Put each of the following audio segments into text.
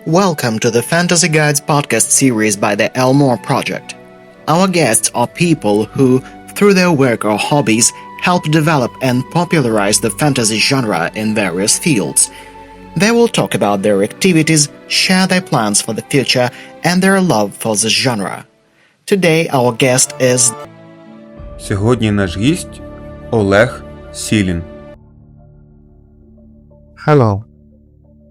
Welcome to the Fantasy Guides podcast series by the Elmore Project. Our guests are people who, through their work or hobbies, help develop and popularize the fantasy genre in various fields. They will talk about their activities, share their plans for the future, and their love for the genre. Today our guest is... Сьогодні наш гість Олег Silin. Hello.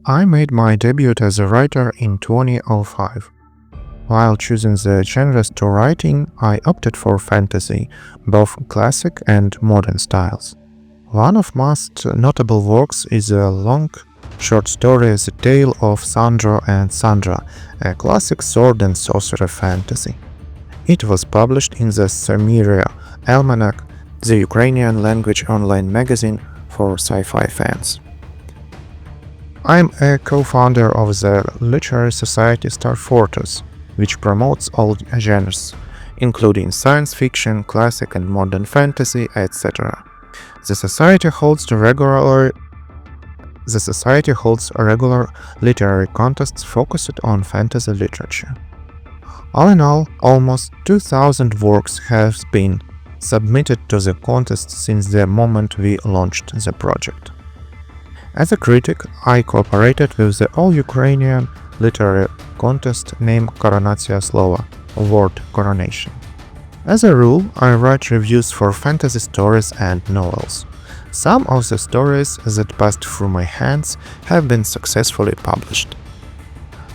I made my debut as a writer in 2005. While choosing the genres to writing, I opted for fantasy, both classic and modern styles. One of most notable works is a long short story The Tale of Sandro and Sandra, a classic sword and sorcerer fantasy. It was published in the Semiria Almanac, the Ukrainian language online magazine for sci-fi fans. I'm a co-founder of the literary society Star Fortress, which promotes all genres, including science fiction, classic and modern fantasy, etc. The society holds regular literary contests focused on fantasy literature. All in all, almost 2,000 works have been submitted to the contest since the moment we launched the project. As a critic, I cooperated with the all-Ukrainian literary contest named Koronacja Slova, Word Coronation. As a rule, I write reviews for fantasy stories and novels. Some of the stories that passed through my hands have been successfully published.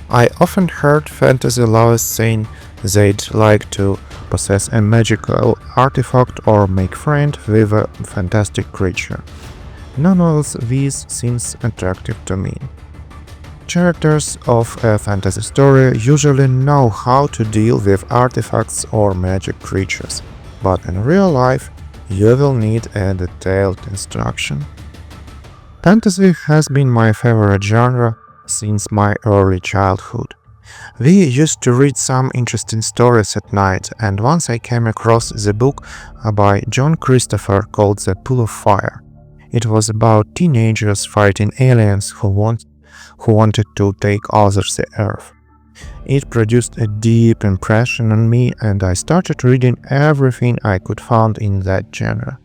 I often heard fantasy lovers saying they'd like to possess a magical artifact or make friends with a fantastic creature. None of these seems attractive to me. Characters of a fantasy story usually know how to deal with artifacts or magic creatures, but in real life, you will need a detailed instruction. Fantasy has been my favorite genre since my early childhood. We used to read some interesting stories at night, and once I came across the book by John Christopher called The Pool of Fire. It was about teenagers fighting aliens who wanted to take over the Earth. It produced a deep impression on me, and I started reading everything I could find in that genre.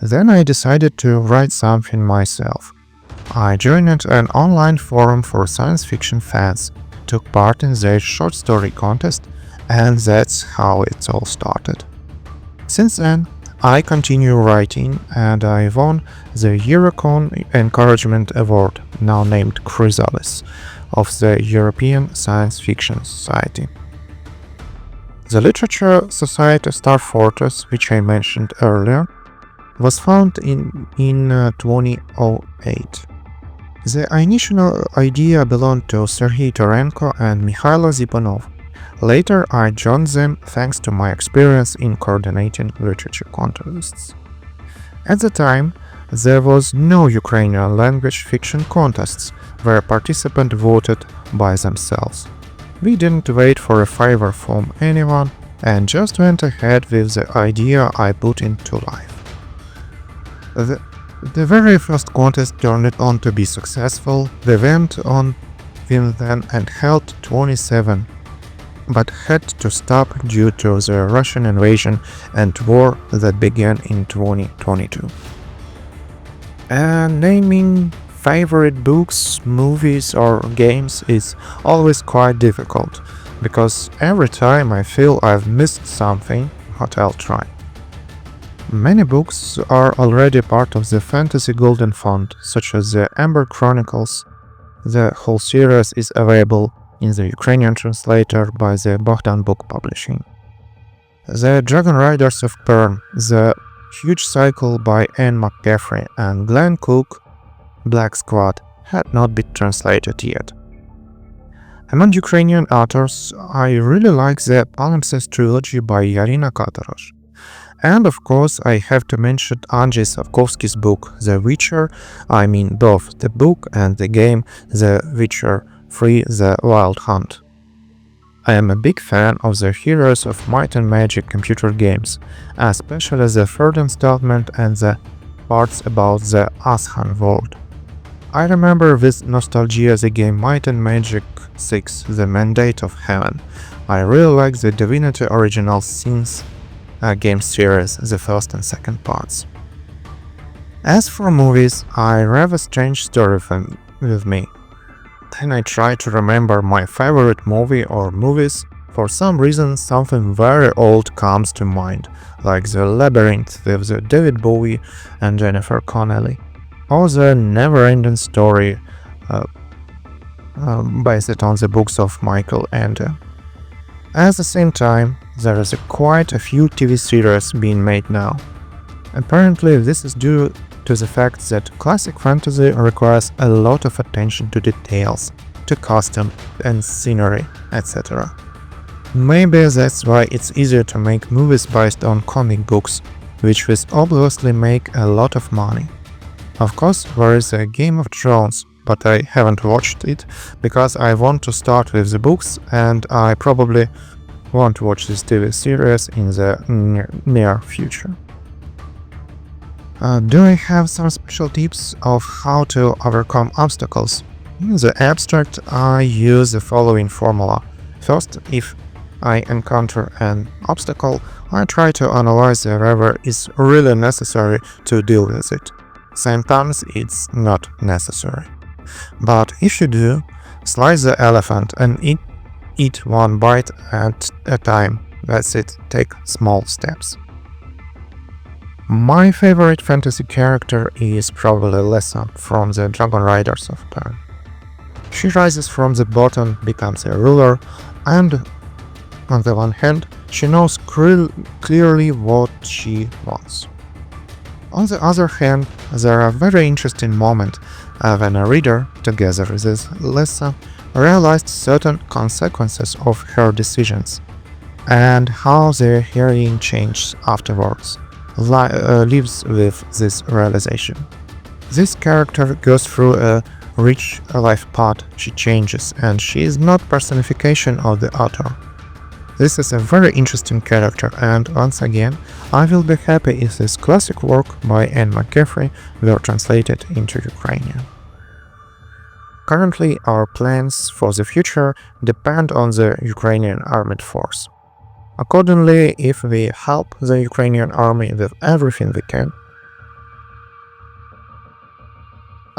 Then I decided to write something myself. I joined an online forum for science fiction fans, took part in their short story contest, and that's how it all started. Since then, I continue writing, and I won the Eurocon Encouragement Award, now named Chrysalis, of the European Science Fiction Society. The Literature Society Star Fortress, which I mentioned earlier, was founded in 2008. The initial idea belonged to Sergei Torenko and Mikhailo Zipanov. Later, I joined them thanks to my experience in coordinating literature contests. At the time, there was no Ukrainian language fiction contests where participants voted by themselves. We didn't wait for a favor from anyone and just went ahead with the idea I put into life. The very first contest turned out to be successful. We went on with them and held 27, but had to stop due to the Russian invasion and war that began in 2022. Naming favorite books, movies or games is always quite difficult, because every time I feel I've missed something, but I'll try. Many books are already part of the Fantasy Golden Font, such as the Amber Chronicles. The whole series is available in the Ukrainian translator by the Bogdan Book Publishing. The Dragon Riders of Pern, the Huge Cycle by Anne McCaffrey and Glenn Cook, Black Squad, had not been translated yet. Among Ukrainian authors, I really like the Palimpsest trilogy by Yarina Katarosh. And of course, I have to mention Andrzej Sapkowski's book The Witcher, I mean both the book and the game The Witcher 3: The Wild Hunt. I am a big fan of the Heroes of Might and Magic computer games, especially the third installment and the parts about the Ashan world. I remember with nostalgia the game Might and Magic 6, The Mandate of Heaven. I really like the Divinity Original Sins game series, the first and second parts. As for movies, I have a strange story with me. Then I try to remember my favorite movie or movies. For some reason, something very old comes to mind, like The Labyrinth with the David Bowie and Jennifer Connelly, or the never-ending story based on the books of Michael Ende. At the same time, there is quite a few TV series being made now. Apparently, this is due to the fact that classic fantasy requires a lot of attention to details, to costume and scenery, etc. Maybe that's why it's easier to make movies based on comic books, which will obviously make a lot of money. Of course, there is a Game of Thrones, but I haven't watched it because I want to start with the books and I probably won't watch this TV series in the near future. Do I have some special tips of how to overcome obstacles? In the abstract, I use the following formula. First, if I encounter an obstacle, I try to analyze whether it's really necessary to deal with it. Sometimes it's not necessary. But if you do, slice the elephant and eat one bite at a time. That's it, take small steps. My favorite fantasy character is probably Lessa from the Dragon Riders of Pan. She rises from the bottom, becomes a ruler, and on the one hand, she knows clearly what she wants. On the other hand, there are very interesting moments when a reader, together with Lessa, realized certain consequences of her decisions, and how the heroine changes afterwards. Lives with this realization. This character goes through a rich life path, she changes, and she is not personification of the author. This is a very interesting character, and once again, I will be happy if this classic work by Anne McCaffrey were translated into Ukrainian. Currently, our plans for the future depend on the Ukrainian armed force. Accordingly, if we help the Ukrainian army with everything we can,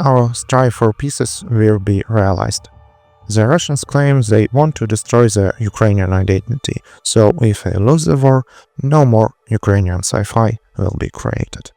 our strive for peace will be realized. The Russians claim they want to destroy the Ukrainian identity, so if they lose the war, no more Ukrainian sci-fi will be created.